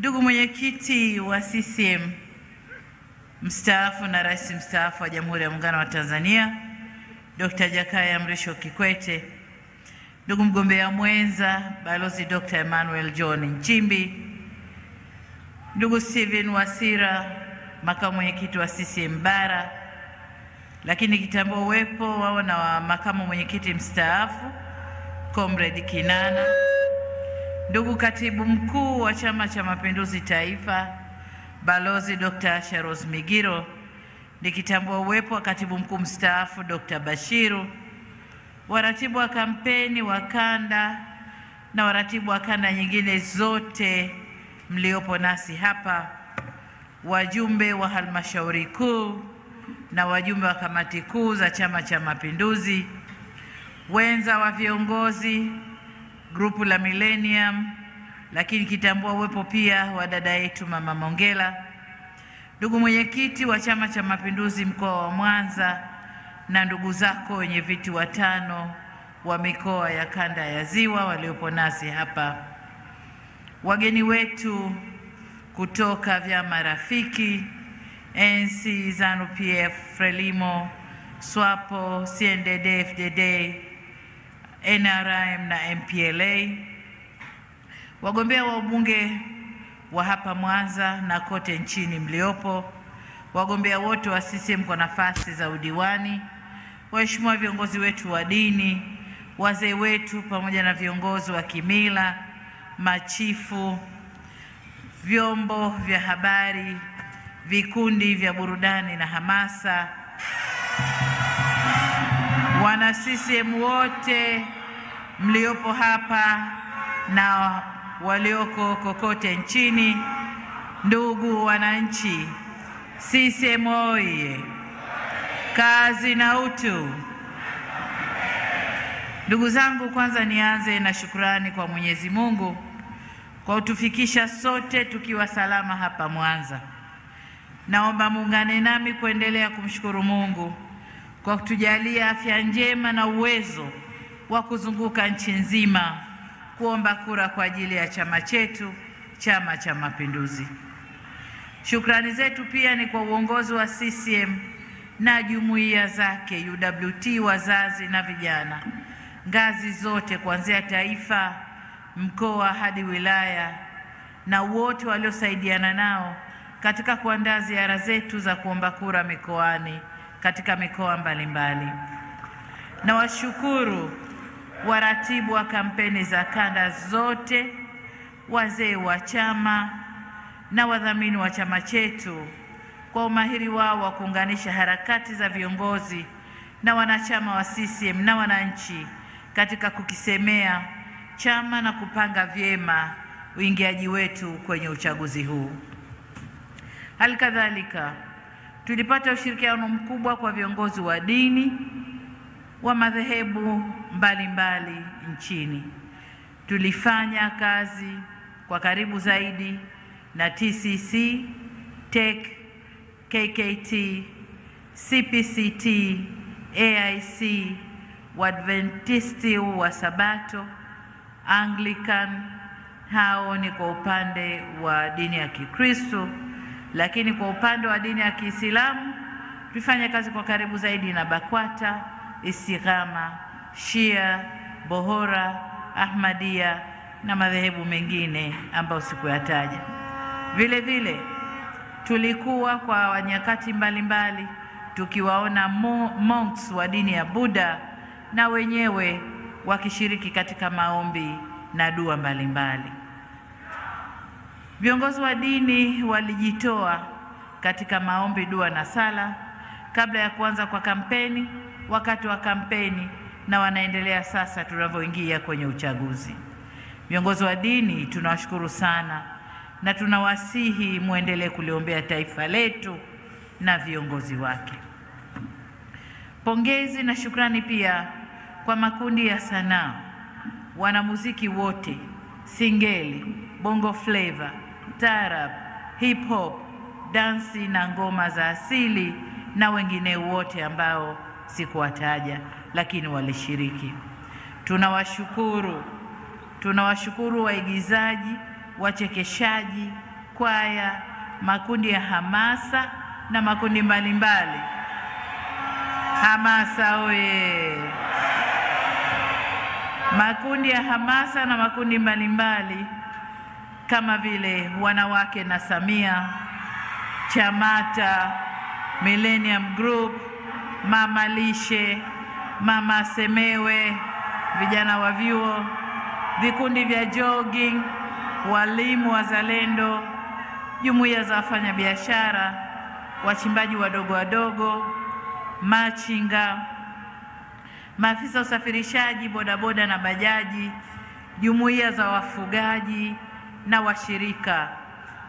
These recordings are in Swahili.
Ndugu mwenyekiti wa CCM mstaafu na rais mstaafu wa Jamhuri ya Muungano wa Tanzania Dr. Jakaya Mrisho Kikwete, ndugu mgombea mwenza Balozi Dr. Emmanuel John Nchimbi, ndugu Steven Wasira, makamu mwenyekiti wa CCM Bara, lakini kitambua uwepo wao na makamu mwenyekiti mstaafu Comrade Kinana, ndugu katibu mkuu wa Chama cha Mapinduzi Taifa Balozi Dr. Sharos Migiro, nikitambua uwepo wa katibu mkuu mstaafu Dr. Bashiru, waratibu wa kampeni wa kanda na waratibu wa kanda nyingine zote mliopo nasi hapa, wajumbe wa halmashauri kuu na wajumbe wa kamati kuu za Chama cha Mapinduzi, wenza wa viongozi grupu la Millennium, lakini kitambua uwepo pia wa dada yetu Mama Mongela, ndugu mwenyekiti wa Chama cha Mapinduzi mkoa wa Mwanza na ndugu zako wenye viti watano wa mikoa ya kanda ya Ziwa waliopo nasi hapa, wageni wetu kutoka vyama rafiki ANC, ZANU-PF, Frelimo, SWAPO, CNDD, FDD, NRM na MPLA, wagombea wa ubunge wa hapa Mwanza na kote nchini mliopo, wagombea wote wa CCM kwa nafasi za udiwani, waheshimiwa viongozi wetu wa dini, wazee wetu pamoja na viongozi wa kimila, machifu, vyombo vya habari, vikundi vya burudani na hamasa, wana CCM wote mliopo hapa na walioko kokote nchini, ndugu wananchi, CCM oye! Kazi na utu. Ndugu zangu, kwanza nianze na shukrani kwa Mwenyezi Mungu kwa kutufikisha sote tukiwa salama hapa Mwanza. Naomba muungane nami kuendelea kumshukuru Mungu kwa kutujalia afya njema na uwezo wa kuzunguka nchi nzima kuomba kura kwa ajili ya chama chetu, Chama cha Mapinduzi. Shukrani zetu pia ni kwa uongozi wa CCM na jumuiya zake, UWT, wazazi na vijana, ngazi zote kuanzia taifa, mkoa hadi wilaya, na wote waliosaidiana nao katika kuandaa ziara zetu za kuomba kura mikoani katika mikoa mbalimbali. Na washukuru waratibu wa kampeni za kanda zote, wazee wa chama na wadhamini wa chama chetu kwa umahiri wao wa kuunganisha harakati za viongozi na wanachama wa CCM na wananchi katika kukisemea chama na kupanga vyema uingiaji wetu kwenye uchaguzi huu. Halikadhalika, tulipata ushirikiano mkubwa kwa viongozi wa dini wa madhehebu mbalimbali nchini. Tulifanya kazi kwa karibu zaidi na TCC, TEC, KKT, CPCT, AIC, Waadventisti wa Sabato, Anglican, hao ni kwa upande wa dini ya Kikristo, lakini kwa upande wa dini ya Kiislamu tulifanya kazi kwa karibu zaidi na BAKWATA, Istighama, Shia, Bohora, Ahmadiyya na madhehebu mengine ambayo sikuyataja. Vile vile tulikuwa kwa nyakati mbalimbali tukiwaona monks wa dini ya Buddha na wenyewe wakishiriki katika maombi na dua mbalimbali. Viongozi wa dini walijitoa katika maombi, dua na sala kabla ya kuanza kwa kampeni, wakati wa kampeni na wanaendelea sasa tunavyoingia kwenye uchaguzi. Viongozi wa dini tunawashukuru sana na tunawasihi muendelee kuliombea taifa letu na viongozi wake. Pongezi na shukrani pia kwa makundi ya sanaa, wanamuziki wote, singeli, bongo flavor, taarab, hip hop, dansi na ngoma za asili na wengine wote ambao sikuwataja lakini walishiriki. Tunawashukuru waigizaji, wachekeshaji, kwaya, makundi ya hamasa na makundi mbalimbali. Hamasa oye! Makundi ya hamasa na makundi mbalimbali kama vile Wanawake na Samia, Chamata, Millennium Group, Mama Lishe, Mama Semewe, vijana wa vyuo, vikundi vya jogging, walimu wazalendo, jumuiya za wafanyabiashara, wachimbaji wadogo wadogo, machinga, maafisa usafirishaji, bodaboda na bajaji, jumuiya za wafugaji na washirika,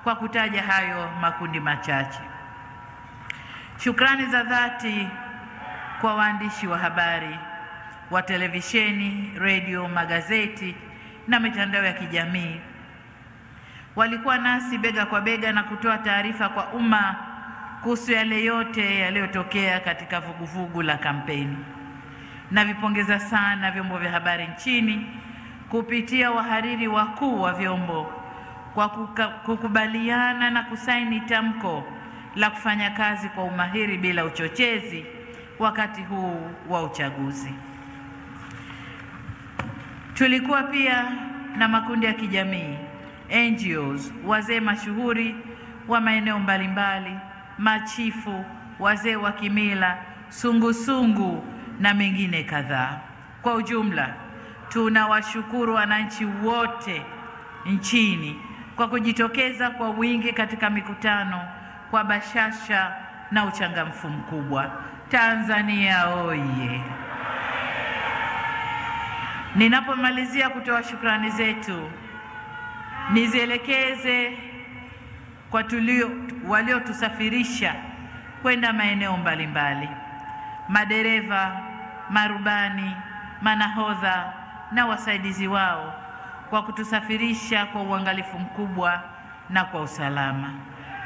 kwa kutaja hayo makundi machache. Shukrani za dhati kwa waandishi wa habari wa televisheni, redio, magazeti na mitandao ya kijamii. Walikuwa nasi bega kwa bega na kutoa taarifa kwa umma kuhusu yale yote yaliyotokea katika vuguvugu la kampeni. Na vipongeza sana vyombo vya habari nchini kupitia wahariri wakuu wa vyombo kwa kukubaliana na kusaini tamko la kufanya kazi kwa umahiri bila uchochezi wakati huu wa uchaguzi. Tulikuwa pia na makundi ya kijamii, NGOs, wazee mashuhuri wa maeneo mbalimbali, machifu, wazee wa kimila, sungusungu na mengine kadhaa. Kwa ujumla, tunawashukuru wananchi wote nchini kwa kujitokeza kwa wingi katika mikutano kwa bashasha na uchangamfu mkubwa. Tanzania oye! Ninapomalizia kutoa shukrani zetu, nizielekeze kwa waliotusafirisha kwenda maeneo mbalimbali: madereva, marubani, manahodha na wasaidizi wao, kwa kutusafirisha kwa uangalifu mkubwa na kwa usalama.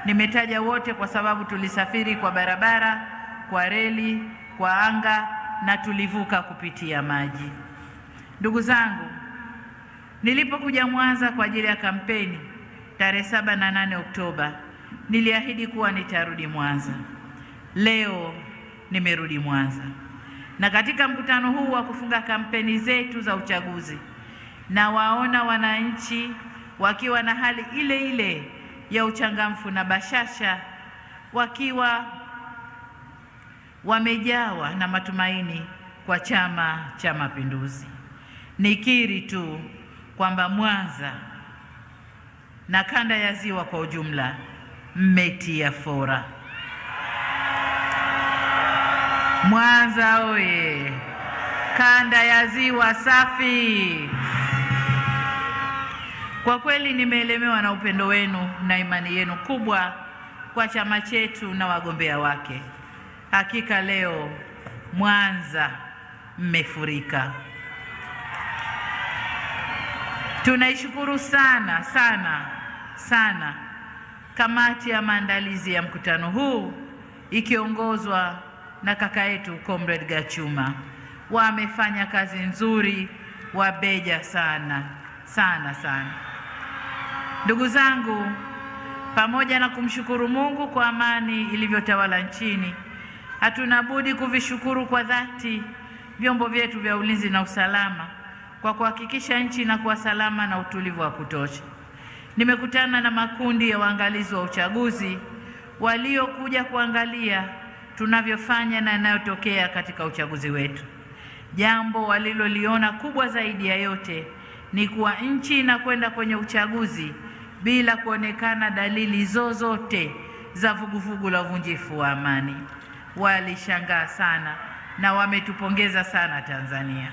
Nimetaja wote kwa sababu tulisafiri kwa barabara, kwa reli, kwa anga na tulivuka kupitia maji. Ndugu zangu, nilipokuja Mwanza kwa ajili ya kampeni tarehe 7 na 8 Oktoba, niliahidi kuwa nitarudi Mwanza. Leo nimerudi Mwanza. Na katika mkutano huu wa kufunga kampeni zetu za uchaguzi, na waona wananchi wakiwa na hali ile ile ya uchangamfu na bashasha, wakiwa wamejawa na matumaini kwa Chama cha Mapinduzi. Nikiri tu kwamba Mwanza na kanda ya Ziwa kwa ujumla mmetia fora. Mwanza oye! Kanda ya Ziwa safi! Kwa kweli nimeelemewa na upendo wenu na imani yenu kubwa kwa chama chetu na wagombea wake. Hakika leo Mwanza mmefurika. Tunaishukuru sana sana kamati ya maandalizi ya mkutano huu ikiongozwa na kaka yetu Comrade Gachuma. Wamefanya kazi nzuri, wabeja sana. Ndugu zangu, pamoja na kumshukuru Mungu kwa amani ilivyotawala nchini, hatuna budi kuvishukuru kwa dhati vyombo vyetu vya ulinzi na usalama kwa kuhakikisha nchi inakuwa salama na utulivu wa kutosha. Nimekutana na makundi ya waangalizi wa uchaguzi waliokuja kuangalia tunavyofanya na yanayotokea katika uchaguzi wetu. Jambo waliloliona kubwa zaidi ya yote ni kuwa nchi inakwenda kwenye uchaguzi bila kuonekana dalili zozote za vuguvugu la uvunjifu wa amani. Walishangaa sana na wametupongeza sana Tanzania.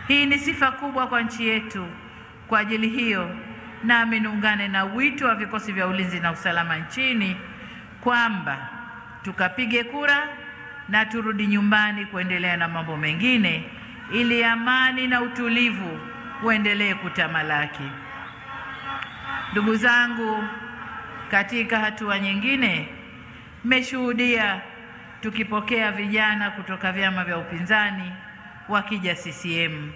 Hii ni sifa kubwa kwa nchi yetu. Kwa ajili hiyo, nami niungane na wito wa vikosi vya ulinzi na usalama nchini kwamba tukapige kura na turudi nyumbani kuendelea na mambo mengine, ili amani na utulivu uendelee kutamalaki. Ndugu zangu, katika hatua nyingine, mmeshuhudia tukipokea vijana kutoka vyama vya upinzani wakija CCM.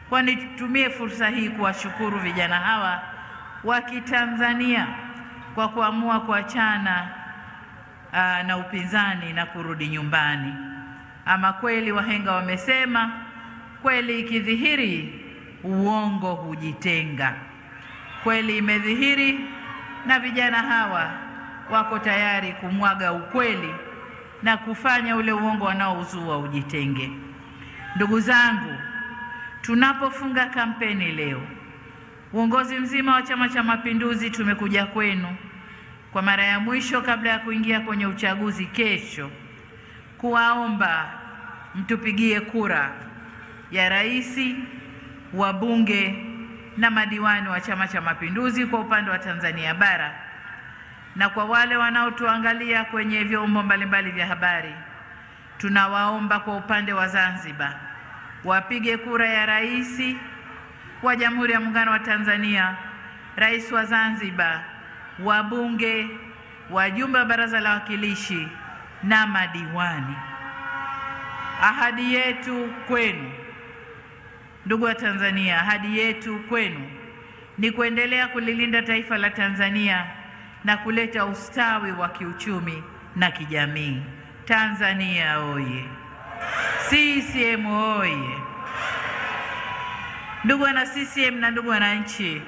Kwani tutumie fursa hii kuwashukuru vijana hawa wa Kitanzania kwa kuamua kuachana na upinzani na kurudi nyumbani. Ama kweli wahenga wamesema, kweli ikidhihiri uongo hujitenga. Kweli imedhihiri na vijana hawa wako tayari kumwaga ukweli na kufanya ule uongo wanaouzua ujitenge. Ndugu zangu, tunapofunga kampeni leo, uongozi mzima wa Chama cha Mapinduzi tumekuja kwenu kwa mara ya mwisho kabla ya kuingia kwenye uchaguzi kesho, kuwaomba mtupigie kura ya rais, wabunge na madiwani wa Chama cha Mapinduzi kwa upande wa Tanzania bara. Na kwa wale wanaotuangalia kwenye vyombo mbalimbali vya habari, tunawaomba kwa upande wa Zanzibar wapige kura ya rais wa Jamhuri ya Muungano wa Tanzania, rais wa Zanzibar, wabunge, wajumbe wa Baraza la Wawakilishi na madiwani. Ahadi yetu kwenu, ndugu wa Tanzania, ahadi yetu kwenu ni kuendelea kulilinda taifa la Tanzania na kuleta ustawi wa kiuchumi na kijamii. Tanzania oye! CCM oye! Ndugu wana CCM na ndugu wananchi,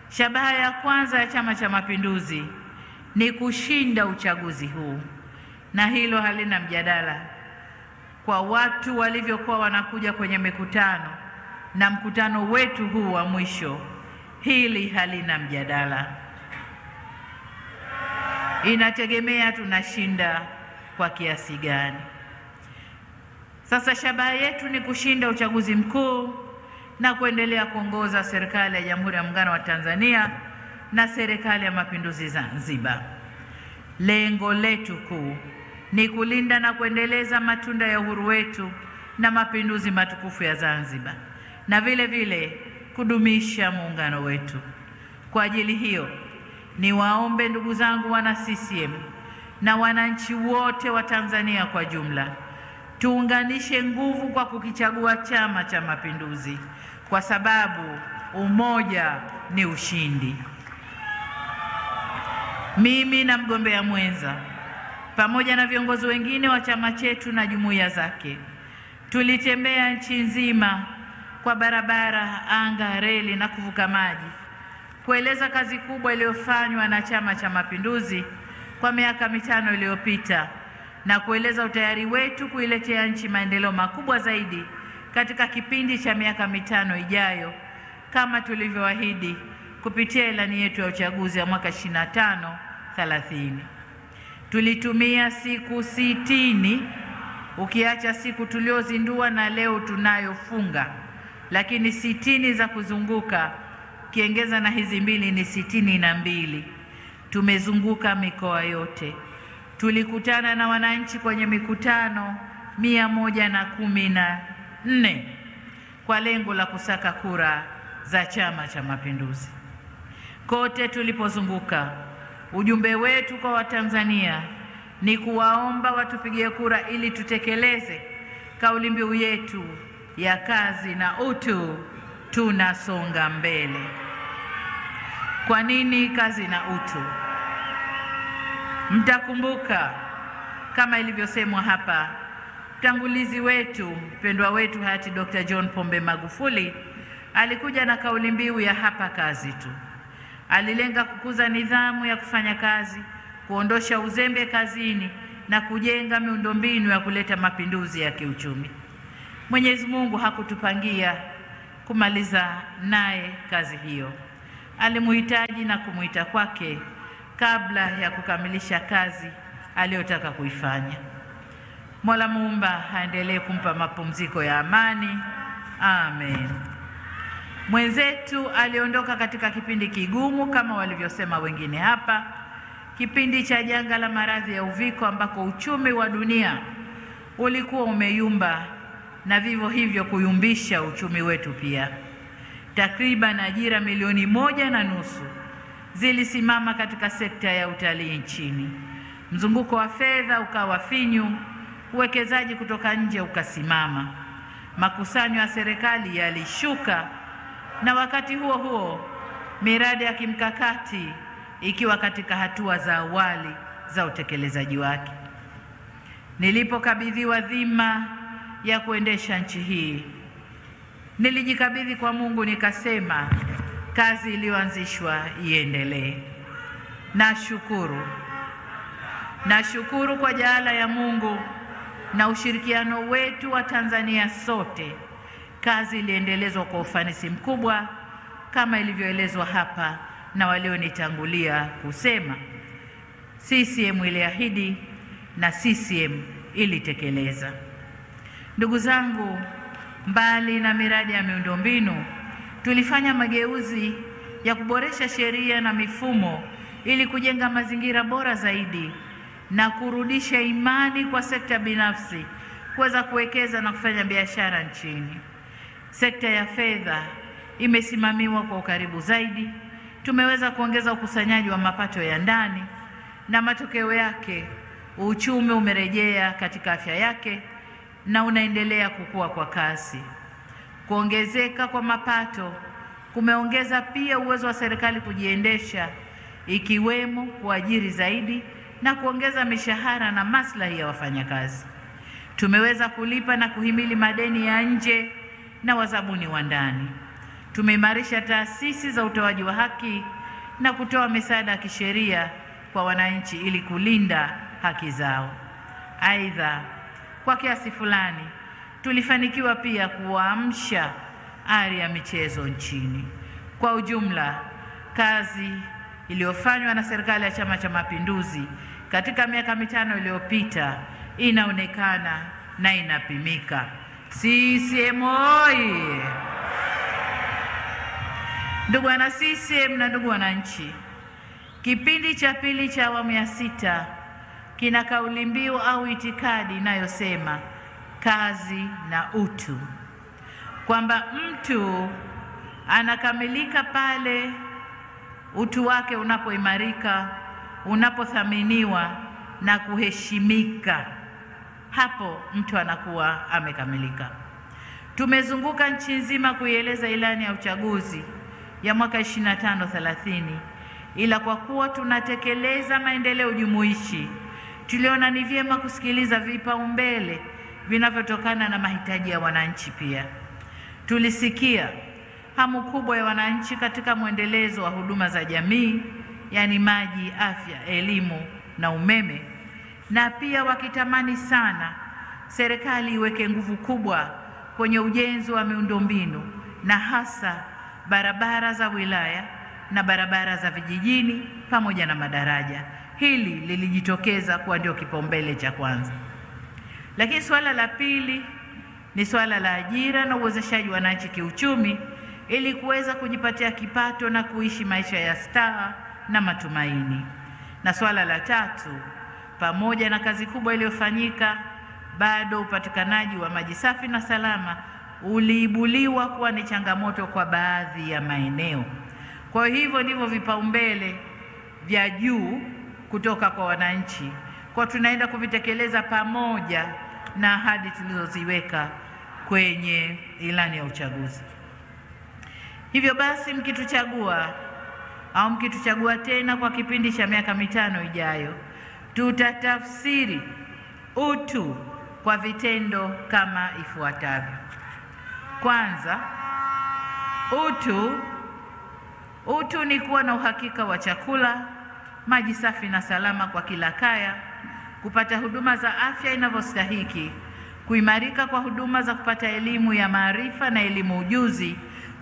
shabaha ya kwanza ya Chama cha Mapinduzi ni kushinda uchaguzi huu, na hilo halina mjadala. Kwa watu walivyokuwa wanakuja kwenye mikutano na mkutano wetu huu wa mwisho, hili halina mjadala. Inategemea tunashinda kwa kiasi gani. Sasa shabaha yetu ni kushinda uchaguzi mkuu na kuendelea kuongoza serikali ya Jamhuri ya Muungano wa Tanzania na serikali ya Mapinduzi Zanzibar. Lengo letu kuu ni kulinda na kuendeleza matunda ya uhuru wetu na mapinduzi matukufu ya Zanzibar, na vile vile kudumisha muungano wetu. Kwa ajili hiyo, niwaombe ndugu zangu wana CCM na wananchi wote wa Tanzania kwa jumla, tuunganishe nguvu kwa kukichagua Chama cha Mapinduzi, kwa sababu umoja ni ushindi. Mimi na mgombea mwenza pamoja na viongozi wengine wa chama chetu na jumuiya zake tulitembea nchi nzima kwa barabara, anga, reli na kuvuka maji kueleza kazi kubwa iliyofanywa na Chama cha Mapinduzi kwa miaka 5 iliyopita na kueleza utayari wetu kuiletea nchi maendeleo makubwa zaidi katika kipindi cha miaka 5 ijayo, kama tulivyoahidi kupitia ilani yetu ya uchaguzi ya mwaka 25-30. Tulitumia siku 60 ukiacha siku tuliozindua na leo tunayofunga, lakini 60 za kuzunguka kiongeza na hizi mbili ni 62. Tumezunguka mikoa yote. Tulikutana na wananchi kwenye mikutano 114 kwa lengo la kusaka kura za Chama cha Mapinduzi. Kote tulipozunguka, ujumbe wetu kwa Watanzania ni kuwaomba watupigie kura ili tutekeleze kauli mbiu yetu ya kazi na utu, tunasonga mbele. Kwa nini kazi na utu? Mtakumbuka kama ilivyosemwa hapa, mtangulizi wetu, mpendwa wetu hayati Dr. John Pombe Magufuli alikuja na kauli mbiu ya hapa kazi tu. Alilenga kukuza nidhamu ya kufanya kazi, kuondosha uzembe kazini na kujenga miundombinu ya kuleta mapinduzi ya kiuchumi. Mwenyezi Mungu hakutupangia kumaliza naye kazi hiyo. Alimuhitaji na kumuita kwake kabla ya kukamilisha kazi aliyotaka kuifanya. Mola Muumba aendelee kumpa mapumziko ya amani. Amen. Mwenzetu aliondoka katika kipindi kigumu kama walivyosema wengine hapa, kipindi cha janga la maradhi ya uviko ambako uchumi wa dunia ulikuwa umeyumba na vivyo hivyo kuyumbisha uchumi wetu pia. Takriban ajira 1.5 milioni zilisimama katika sekta ya utalii nchini. Mzunguko wa fedha ukawa finyu, uwekezaji kutoka nje ukasimama. Makusanyo ya serikali yalishuka, na wakati huo huo miradi ya kimkakati ikiwa katika hatua za awali za utekelezaji wake. Nilipokabidhiwa dhima ya kuendesha nchi hii, nilijikabidhi kwa Mungu nikasema kazi iliyoanzishwa iendelee. Nashukuru kwa jaala ya Mungu na ushirikiano wetu wa Tanzania sote, kazi iliendelezwa kwa ufanisi mkubwa kama ilivyoelezwa hapa na walionitangulia kusema. CCM iliahidi na CCM ilitekeleza. Ndugu zangu, mbali na miradi ya miundombinu, tulifanya mageuzi ya kuboresha sheria na mifumo ili kujenga mazingira bora zaidi na kurudisha imani kwa sekta binafsi kuweza kuwekeza na kufanya biashara nchini. Sekta ya fedha imesimamiwa kwa ukaribu zaidi. Tumeweza kuongeza ukusanyaji wa mapato ya ndani na matokeo yake uchumi umerejea katika afya yake na unaendelea kukua kwa kasi. Kuongezeka kwa mapato kumeongeza pia uwezo wa serikali kujiendesha, ikiwemo kuajiri zaidi na kuongeza mishahara na maslahi ya wafanyakazi. Tumeweza kulipa na kuhimili madeni ya nje na wazabuni wa ndani. Tumeimarisha taasisi za utoaji wa haki na kutoa misaada ya kisheria kwa wananchi ili kulinda haki zao. Aidha, kwa kiasi fulani tulifanikiwa pia kuamsha ari ya michezo nchini. Kwa ujumla, kazi iliyofanywa na serikali ya Chama cha Mapinduzi katika miaka mitano iliyopita inaonekana na inapimika. CCM oyee! Ndugu wana CCM na ndugu wananchi, kipindi cha pili cha awamu ya 6 kina kauli mbiu au itikadi inayosema kazi na utu, kwamba mtu anakamilika pale utu wake unapoimarika, unapothaminiwa na kuheshimika. Hapo mtu anakuwa amekamilika. Tumezunguka nchi nzima kuieleza ilani ya uchaguzi ya mwaka 25-30, ila kwa kuwa tunatekeleza maendeleo jumuishi, tuliona ni vyema kusikiliza vipaumbele vinavyotokana na mahitaji ya wananchi. Pia tulisikia hamu kubwa ya wananchi katika mwendelezo wa huduma za jamii, yani maji, afya, elimu na umeme, na pia wakitamani sana serikali iweke nguvu kubwa kwenye ujenzi wa miundombinu na hasa barabara za wilaya na barabara za vijijini pamoja na madaraja. Hili lilijitokeza kuwa ndio kipaumbele cha kwanza. Lakini swala la pili ni swala la ajira na uwezeshaji wa wananchi kiuchumi ili kuweza kujipatia kipato na kuishi maisha ya staha na matumaini. Na swala la tatu, pamoja na kazi kubwa iliyofanyika, bado upatikanaji wa maji safi na salama uliibuliwa kuwa ni changamoto kwa baadhi ya maeneo. Kwa hivyo ndivyo vipaumbele vya juu kutoka kwa wananchi, kwa tunaenda kuvitekeleza pamoja na ahadi tulizoziweka kwenye ilani ya uchaguzi. Hivyo basi, mkituchagua tena kwa kipindi cha miaka mitano ijayo, tutatafsiri utu kwa vitendo kama ifuatavyo. Kwanza, utu ni kuwa na uhakika wa chakula, maji safi na salama kwa kila kaya, kupata huduma za afya inavyostahiki, kuimarika kwa huduma za kupata elimu ya maarifa na elimu ujuzi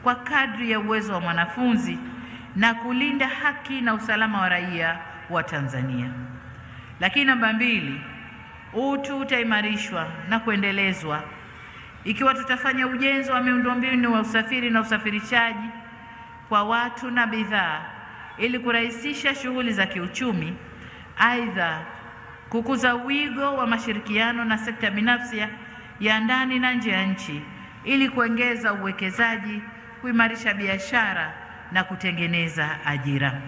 kwa kadri ya uwezo wa mwanafunzi, na kulinda haki na usalama wa raia wa Tanzania. Lakini namba 2, utu utaimarishwa na kuendelezwa ikiwa tutafanya ujenzi wa miundombinu wa usafiri na usafirishaji kwa watu na bidhaa ili kurahisisha shughuli za kiuchumi. Aidha, kukuza wigo wa mashirikiano na sekta binafsi ya ndani na nje ya nchi ili kuongeza uwekezaji, kuimarisha biashara na kutengeneza ajira.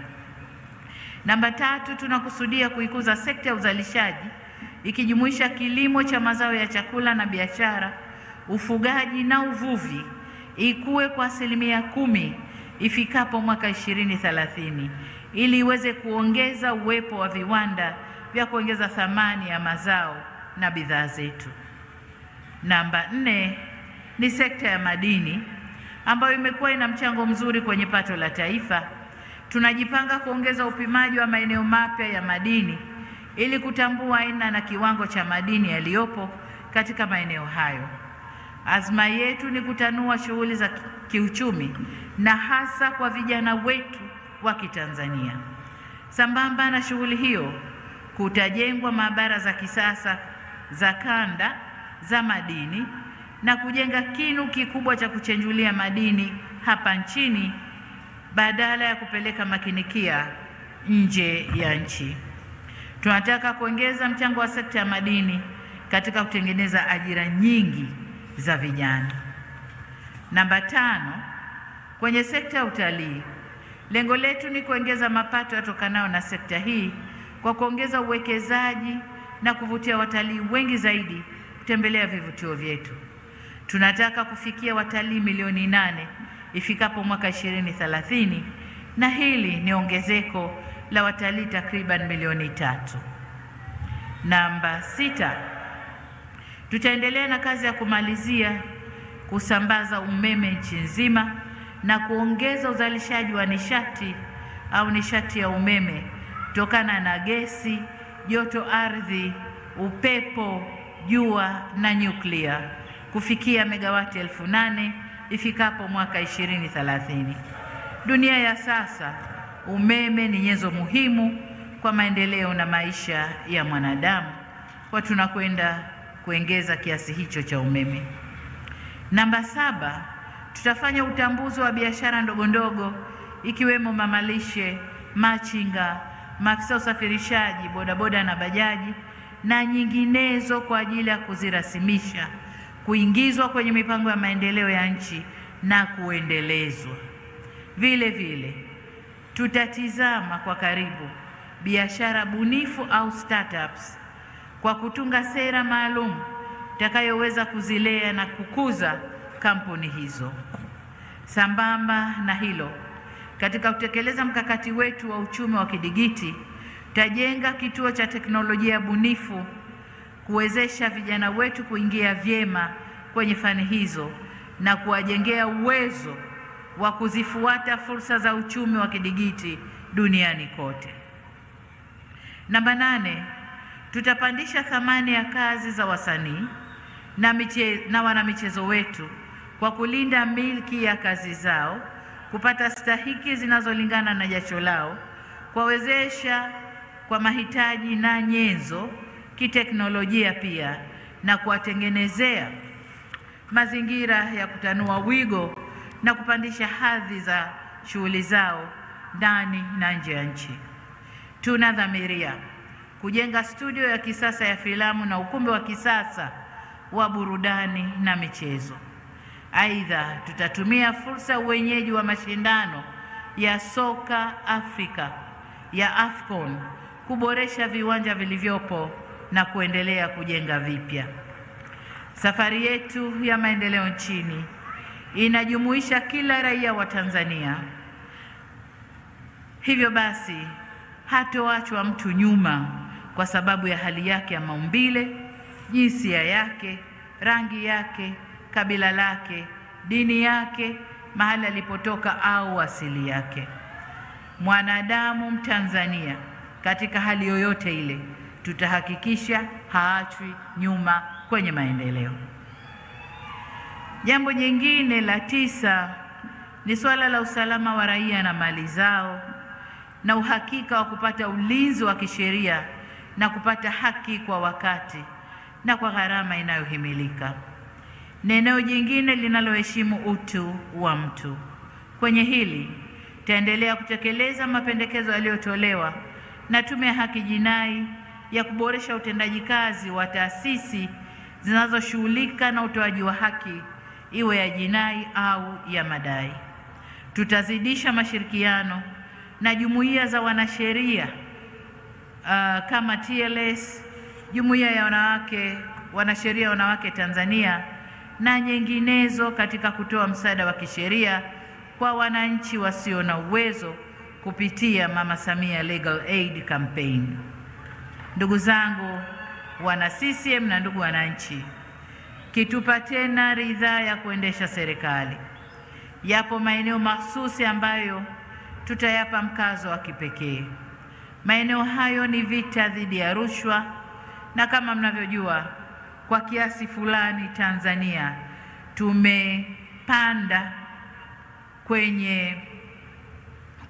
Namba 3, tunakusudia kuikuza sekta ya uzalishaji ikijumuisha kilimo cha mazao ya chakula na biashara, ufugaji na uvuvi ikue kwa 10% ifikapo mwaka 2030 ili iweze kuongeza uwepo wa viwanda vya kuongeza thamani ya mazao na bidhaa zetu. Namba 4 ni sekta ya madini ambayo imekuwa ina mchango mzuri kwenye pato la taifa. Tunajipanga kuongeza upimaji wa maeneo mapya ya madini ili kutambua aina na kiwango cha madini yaliyopo katika maeneo hayo. Azma yetu ni kutanua shughuli za kiuchumi na hasa kwa vijana wetu wa Kitanzania. Sambamba na shughuli hiyo, kutajengwa maabara za kisasa za kanda za madini na kujenga kinu kikubwa cha kuchenjulia madini hapa nchini badala ya kupeleka makinikia nje ya nchi. Tunataka kuongeza mchango wa sekta ya madini katika kutengeneza ajira nyingi za vijana. Namba 5, kwenye sekta ya utalii, lengo letu ni kuongeza mapato yatokanayo na sekta hii kwa kuongeza uwekezaji na kuvutia watalii wengi zaidi kutembelea vivutio vyetu. Tunataka kufikia watalii milioni 8 ifikapo mwaka 2030, na hili ni ongezeko la watalii takriban milioni 3. Namba 6, tutaendelea na kazi ya kumalizia kusambaza umeme nchi nzima na kuongeza uzalishaji wa nishati au nishati ya umeme kutokana na gesi, joto ardhi, upepo, jua na nyuklia kufikia megawati 8,000 ifikapo mwaka 2030. Dunia ya sasa, umeme ni nyenzo muhimu kwa maendeleo na maisha ya mwanadamu, kwa tunakwenda kuongeza kiasi hicho cha umeme. Namba 7, tutafanya utambuzi wa biashara ndogo ndogo ikiwemo mamalishe, machinga, maafisa usafirishaji, bodaboda na bajaji na nyinginezo kwa ajili ya kuzirasimisha, kuingizwa kwenye mipango ya maendeleo ya nchi na kuendelezwa. Vile vile tutatizama kwa karibu biashara bunifu au startups kwa kutunga sera maalum itakayoweza kuzilea na kukuza kampuni hizo. Sambamba na hilo, katika kutekeleza mkakati wetu wa uchumi wa kidigiti, tutajenga kituo cha teknolojia bunifu kuwezesha vijana wetu kuingia vyema kwenye fani hizo na kuwajengea uwezo wa kuzifuata fursa za uchumi wa kidigiti duniani kote. Namba 8, tutapandisha thamani ya kazi za wasanii na wanamichezo wetu kwa kulinda milki ya kazi zao, kupata stahiki zinazolingana na jasho lao, kuwawezesha kwa mahitaji na nyenzo kiteknolojia pia, na kuwatengenezea mazingira ya kutanua wigo na kupandisha hadhi za shughuli zao ndani na nje ya nchi. Tunadhamiria kujenga studio ya kisasa ya filamu na ukumbi wa kisasa wa burudani na michezo. Aidha, tutatumia fursa ya uwenyeji wa mashindano ya soka Afrika ya AFCON kuboresha viwanja vilivyopo na kuendelea kujenga vipya. Safari yetu ya maendeleo nchini inajumuisha kila raia wa Tanzania. Hivyo basi, hatoachwa mtu nyuma kwa sababu ya hali yake ya maumbile, jinsia yake, rangi yake, kabila lake, dini yake, mahali alipotoka au asili yake. Mwanadamu Mtanzania katika hali yoyote ile, tutahakikisha haachwi nyuma kwenye maendeleo. Jambo jingine la 9 ni swala la usalama wa raia na mali zao na uhakika wa kupata ulinzi wa kisheria na kupata haki kwa wakati na kwa gharama inayohimilika. Ni eneo jingine linaloheshimu utu wa mtu. Kwenye hili taendelea kutekeleza mapendekezo yaliyotolewa na Tume ya Haki Jinai ya kuboresha utendaji kazi wa taasisi zinazoshughulika na utoaji wa haki, iwe ya jinai au ya madai. Tutazidisha mashirikiano na jumuiya za wanasheria kama TLS, Jumuiya ya Wanasheria Wanawake Tanzania na nyinginezo katika kutoa msaada wa kisheria kwa wananchi wasio na uwezo kupitia Mama Samia Legal Aid Campaign. Ndugu zangu wana CCM na ndugu wananchi, kitupa tena ridhaa ya kuendesha serikali, yapo maeneo mahsusi ambayo tutayapa mkazo wa kipekee. Maeneo hayo ni vita dhidi ya rushwa, na kama mnavyojua, kwa kiasi fulani Tanzania tumepanda kwenye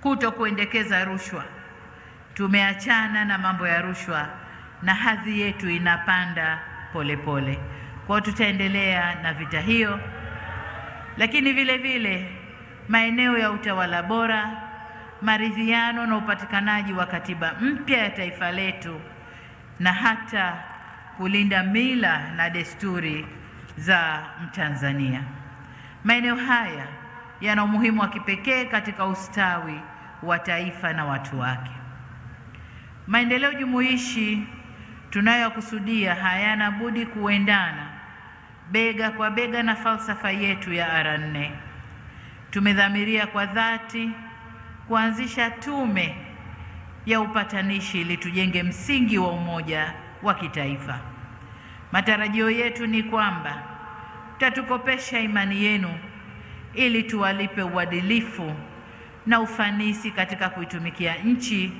kutokuendekeza rushwa. Tumeachana na mambo ya rushwa na hadhi yetu inapanda polepole. Kwa hiyo tutaendelea na vita hiyo, lakini vile vile maeneo ya utawala bora, maridhiano na upatikanaji wa katiba mpya ya taifa letu, na hata kulinda mila na desturi za Mtanzania. Maeneo haya yana umuhimu wa kipekee katika ustawi wa taifa na watu wake. Maendeleo jumuishi tunayokusudia hayana budi kuendana bega kwa bega na falsafa yetu ya R4. Tumedhamiria kwa dhati kuanzisha tume ya upatanishi ili tujenge msingi wa umoja wa kitaifa. Matarajio yetu ni kwamba mtatukopesha imani yenu ili tuwalipe uadilifu na ufanisi katika kuitumikia nchi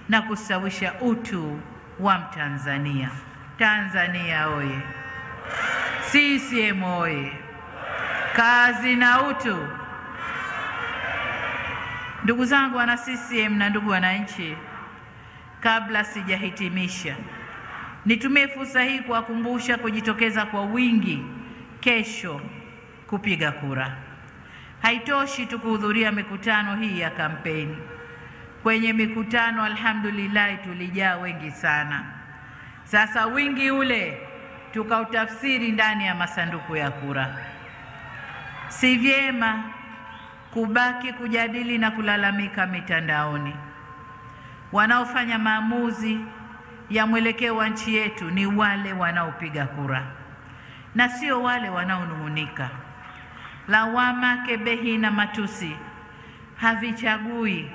na kustawisha utu wa Mtanzania. Tanzania oye! CCM oye! Kazi na utu! Ndugu zangu wana CCM na ndugu wananchi, kabla sijahitimisha, nitumie fursa hii kuwakumbusha kujitokeza kwa wingi kesho kupiga kura. Haitoshi tu kuhudhuria mikutano hii ya kampeni. Kwenye mikutano alhamdulillah tulijaa wengi sana. Sasa wingi ule tukautafsiri ndani ya masanduku ya kura. Si vyema kubaki kujadili na kulalamika mitandaoni. Wanaofanya maamuzi ya mwelekeo wa nchi yetu ni wale wanaopiga kura na sio wale wanaonung'unika. Lawama, kebehi na matusi havichagui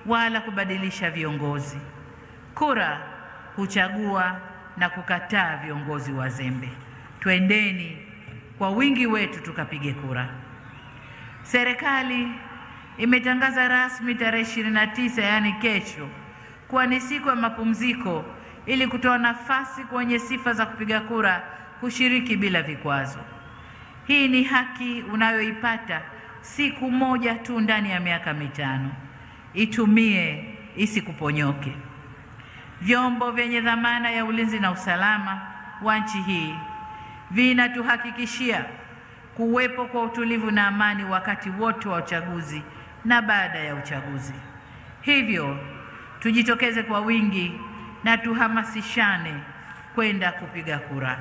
wala kubadilisha viongozi. Kura huchagua na kukataa viongozi wazembe. Twendeni kwa wingi wetu tukapige kura. Serikali imetangaza rasmi tarehe 29, yaani kesho, kuwa ni siku ya mapumziko ili kutoa nafasi kwa wenye sifa za kupiga kura kushiriki bila vikwazo. Hii ni haki unayoipata siku moja tu ndani ya miaka 5. Itumie, isikuponyoke. Vyombo vyenye dhamana ya ulinzi na usalama wa nchi hii vinatuhakikishia kuwepo kwa utulivu na amani wakati wote wa uchaguzi na baada ya uchaguzi. Hivyo tujitokeze kwa wingi na tuhamasishane kwenda kupiga kura.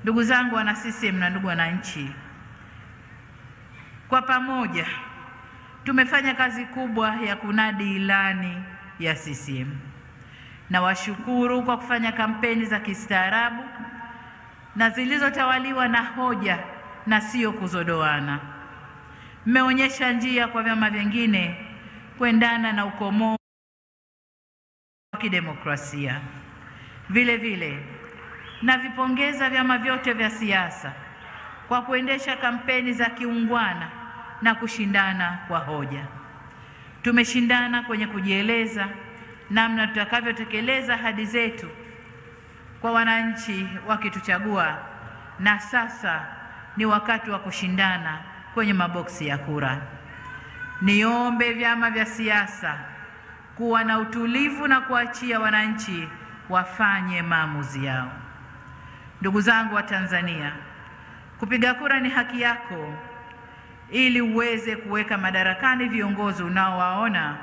Ndugu zangu wana CCM na ndugu wananchi, kwa pamoja tumefanya kazi kubwa ya kunadi ilani ya CCM. Na washukuru kwa kufanya kampeni za kistaarabu na zilizotawaliwa na hoja na sio kuzodoana. Mmeonyesha njia kwa vyama vingine kuendana na ukomo wa kidemokrasia. Vile vile navipongeza vyama vyote vya siasa kwa kuendesha kampeni za kiungwana na kushindana kwa hoja. Tumeshindana kwenye kujieleza namna tutakavyotekeleza ahadi zetu kwa wananchi wakituchagua, na sasa ni wakati wa kushindana kwenye maboksi ya kura. Niombe vyama vya siasa kuwa na utulivu na kuachia wananchi wafanye maamuzi yao. Ndugu zangu wa Tanzania, kupiga kura ni haki yako ili uweze kuweka madarakani viongozi unaowaona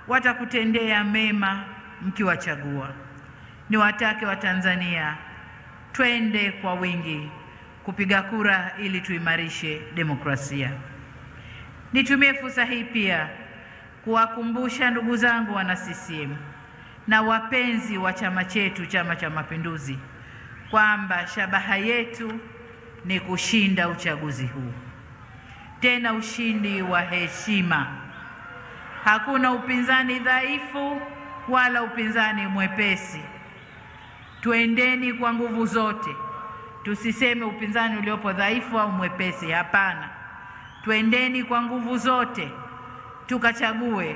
watakutendea mema mkiwachagua. Niwatake wa Tanzania twende kwa wingi kupiga kura ili tuimarishe demokrasia. Nitumie fursa hii pia kuwakumbusha ndugu zangu wana CCM na wapenzi wa chama chetu, Chama cha Mapinduzi, kwamba shabaha yetu ni kushinda uchaguzi huu. tena ushindi wa heshima. Hakuna upinzani dhaifu wala upinzani mwepesi. Tuendeni kwa nguvu zote. Tusiseme upinzani uliopo dhaifu au mwepesi, hapana. Tuendeni kwa nguvu zote tukachague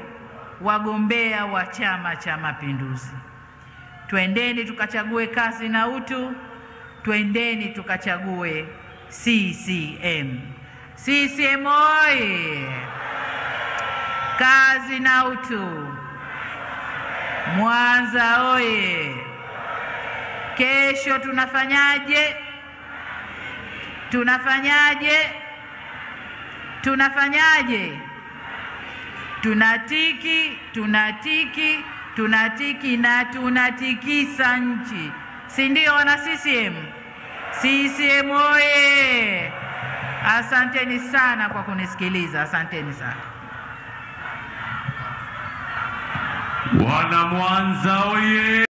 wagombea wa Chama cha Mapinduzi. Tuendeni tukachague kazi na utu. Tuendeni tukachague CCM. CCM oye! Kazi na utu. Mwanza oye! Kesho tunafanyaje? Tunafanyaje? Tunafanyaje? Tunatiki, tunatiki, tunatiki na tunatikisa nchi. Si ndio wana CCM? CCM oye! Asanteni sana kwa kunisikiliza. Asanteni sana. Wana Mwanza oye!